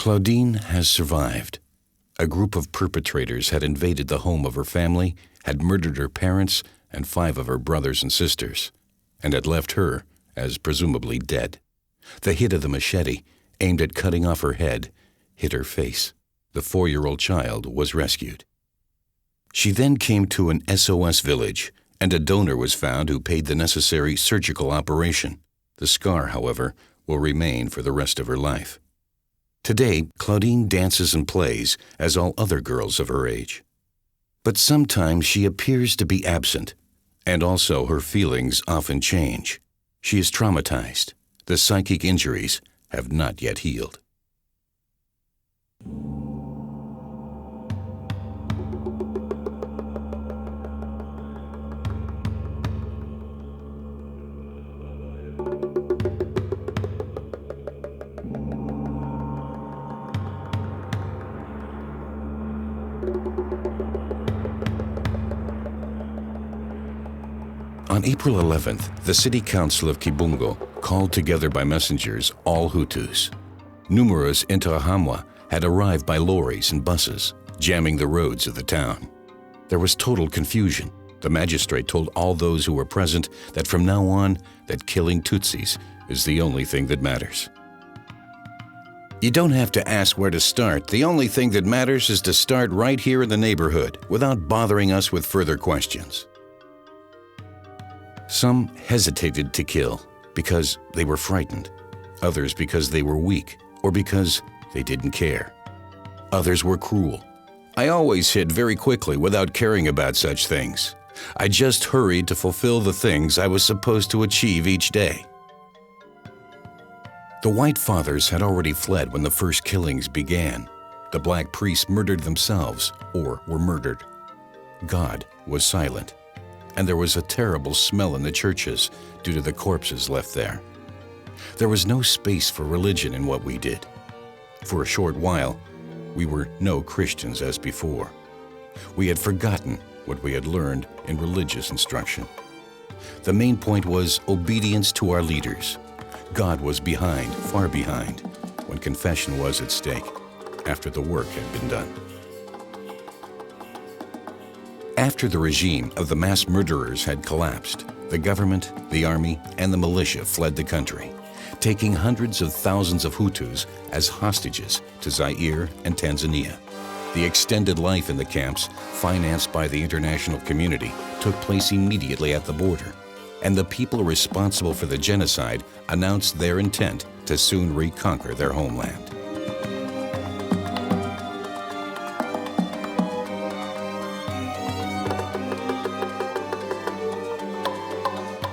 Claudine has survived. A group of perpetrators had invaded the home of her family, had murdered her parents and 5 of her brothers and sisters, and had left her as presumably dead. The hit of the machete, aimed at cutting off her head, hit her face. The 4-year-old child was rescued. She then came to an SOS village, and a donor was found who paid the necessary surgical operation. The scar, however, will remain for the rest of her life. Today, Claudine dances and plays as all other girls of her age. But sometimes she appears to be absent, and also her feelings often change. She is traumatized. The psychic injuries have not yet healed. On April 11th, the City Council of Kibungo called together by messengers all Hutus. Numerous Interahamwe had arrived by lorries and buses, jamming the roads of the town. There was total confusion. The magistrate told all those who were present that from now on, that killing Tutsis is the only thing that matters. You don't have to ask where to start. The only thing that matters is to start right here in the neighborhood without bothering us with further questions. Some hesitated to kill because they were frightened, others because they were weak or because they didn't care. Others were cruel. I always hit very quickly without caring about such things. I just hurried to fulfill the things I was supposed to achieve each day. The white fathers had already fled when the first killings began. The black priests murdered themselves or were murdered. God was silent, and there was a terrible smell in the churches due to the corpses left there. There was no space for religion in what we did. For a short while, we were no Christians as before. We had forgotten what we had learned in religious instruction. The main point was obedience to our leaders. God was behind, far behind, when confession was at stake, after the work had been done. After the regime of the mass murderers had collapsed, the government, the army, and the militia fled the country, taking hundreds of thousands of Hutus as hostages to Zaire and Tanzania. The extended life in the camps, financed by the international community, took place immediately at the border, and the people responsible for the genocide announced their intent to soon reconquer their homeland.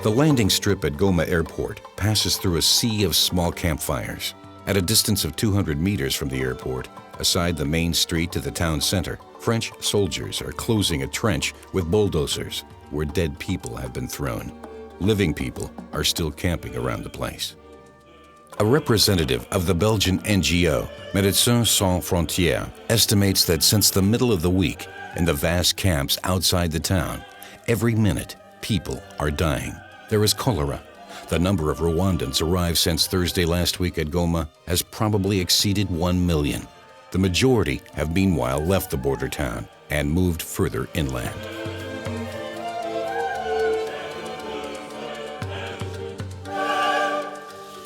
The landing strip at Goma Airport passes through a sea of small campfires. At a distance of 200 meters from the airport, aside the main street to the town center, French soldiers are closing a trench with bulldozers where dead people have been thrown. Living people are still camping around the place. A representative of the Belgian NGO, Médecins Sans Frontières, estimates that since the middle of the week, in the vast camps outside the town, every minute people are dying. There is cholera. The number of Rwandans arrived since Thursday last week at Goma has probably exceeded 1 million. The majority have meanwhile left the border town and moved further inland.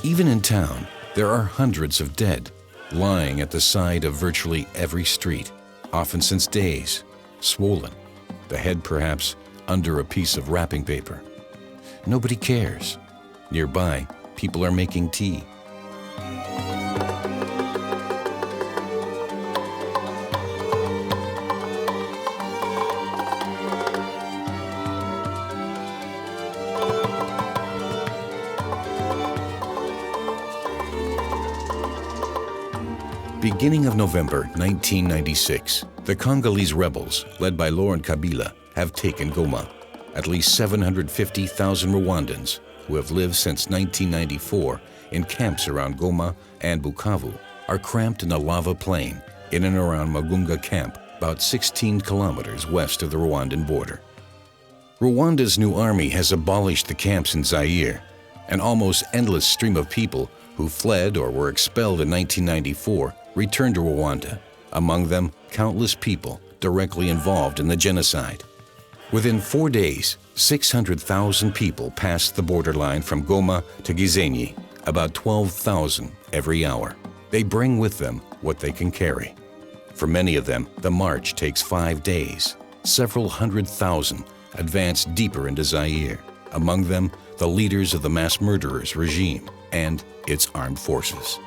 Even in town, there are hundreds of dead, lying at the side of virtually every street, often since days, swollen, the head perhaps under a piece of wrapping paper. Nobody cares. Nearby, people are making tea. Beginning of November 1996, the Congolese rebels, led by Laurent Kabila, have taken Goma. At least 750,000 Rwandans, who have lived since 1994 in camps around Goma and Bukavu, are cramped in a lava plain in and around Magunga camp, about 16 kilometers west of the Rwandan border. Rwanda's new army has abolished the camps in Zaire. An almost endless stream of people who fled or were expelled in 1994 returned to Rwanda, among them countless people directly involved in the genocide. Within 4 days, 600,000 people passed the borderline from Goma to Gisenyi, about 12,000 every hour. They bring with them what they can carry. For many of them, the march takes 5 days. Several 100,000 advance deeper into Zaire, among them the leaders of the mass murderers regime and its armed forces.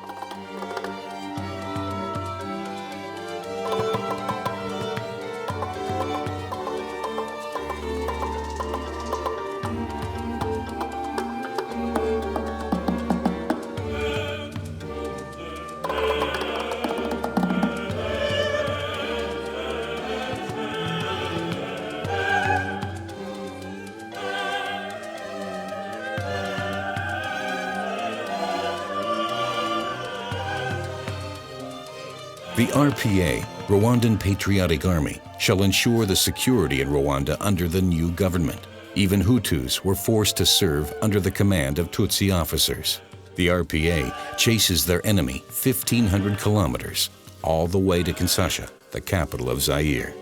The RPA, Rwandan Patriotic Army, shall ensure the security in Rwanda under the new government. Even Hutus were forced to serve under the command of Tutsi officers. The RPA chases their enemy 1,500 kilometers, all the way to Kinshasa, the capital of Zaire.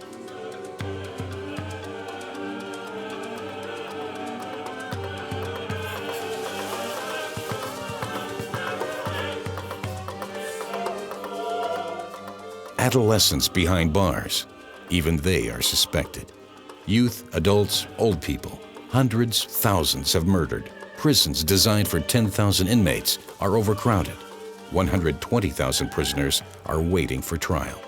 Adolescents behind bars, even they are suspected. Youth, adults, old people, hundreds, thousands have murdered. Prisons designed for 10,000 inmates are overcrowded. 120,000 prisoners are waiting for trial.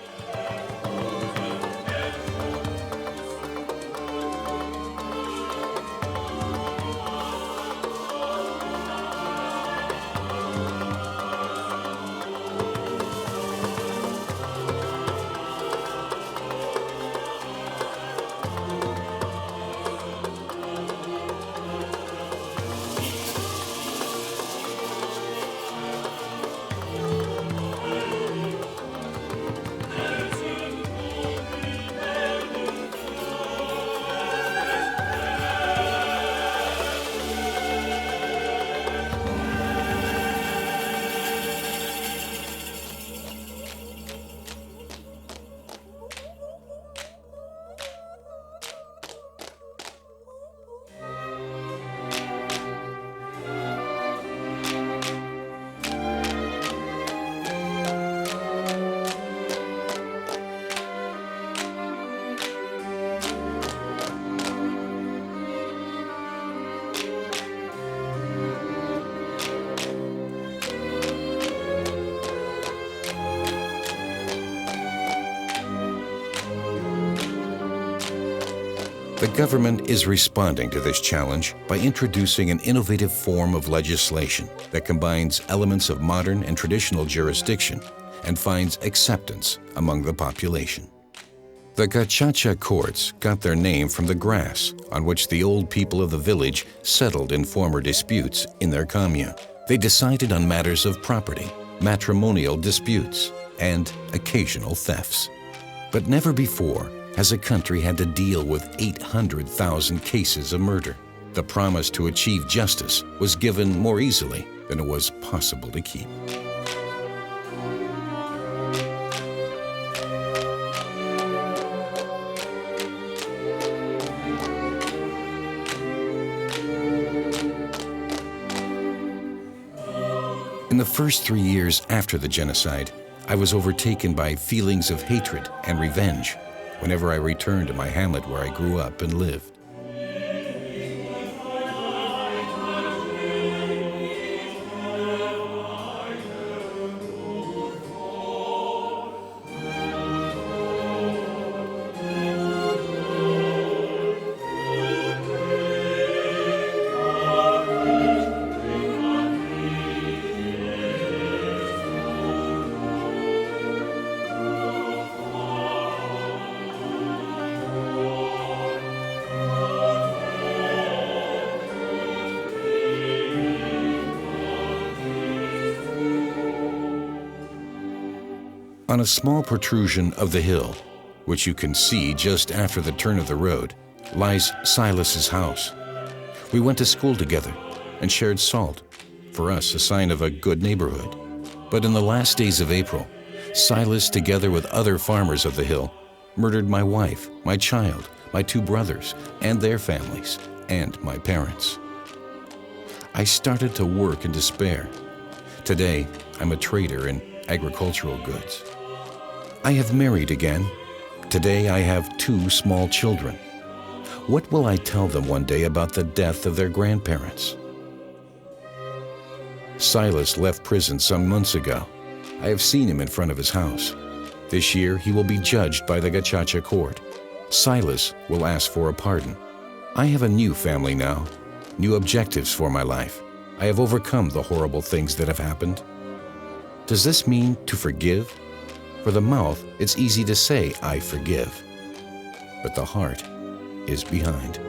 The government is responding to this challenge by introducing an innovative form of legislation that combines elements of modern and traditional jurisdiction and finds acceptance among the population. The Gacaca courts got their name from the grass on which the old people of the village settled in former disputes in their commune. They decided on matters of property, matrimonial disputes, and occasional thefts. But never before has a country had to deal with 800,000 cases of murder. The promise to achieve justice was given more easily than it was possible to keep. In the first 3 years after the genocide, I was overtaken by feelings of hatred and revenge whenever I returned to my hamlet where I grew up and lived. On a small protrusion of the hill, which you can see just after the turn of the road, lies Silas's house. We went to school together and shared salt, for us a sign of a good neighborhood. But in the last days of April, Silas, together with other farmers of the hill, murdered my wife, my child, my 2 brothers, and their families, and my parents. I started to work in despair. Today, I'm a trader in agricultural goods. I have married again. Today, I have 2 small children. What will I tell them one day about the death of their grandparents? Silas left prison some months ago. I have seen him in front of his house. This year, he will be judged by the Gacaca court. Silas will ask for a pardon. I have a new family now, new objectives for my life. I have overcome the horrible things that have happened. Does this mean to forgive? For the mouth, it's easy to say, I forgive. But the heart is behind.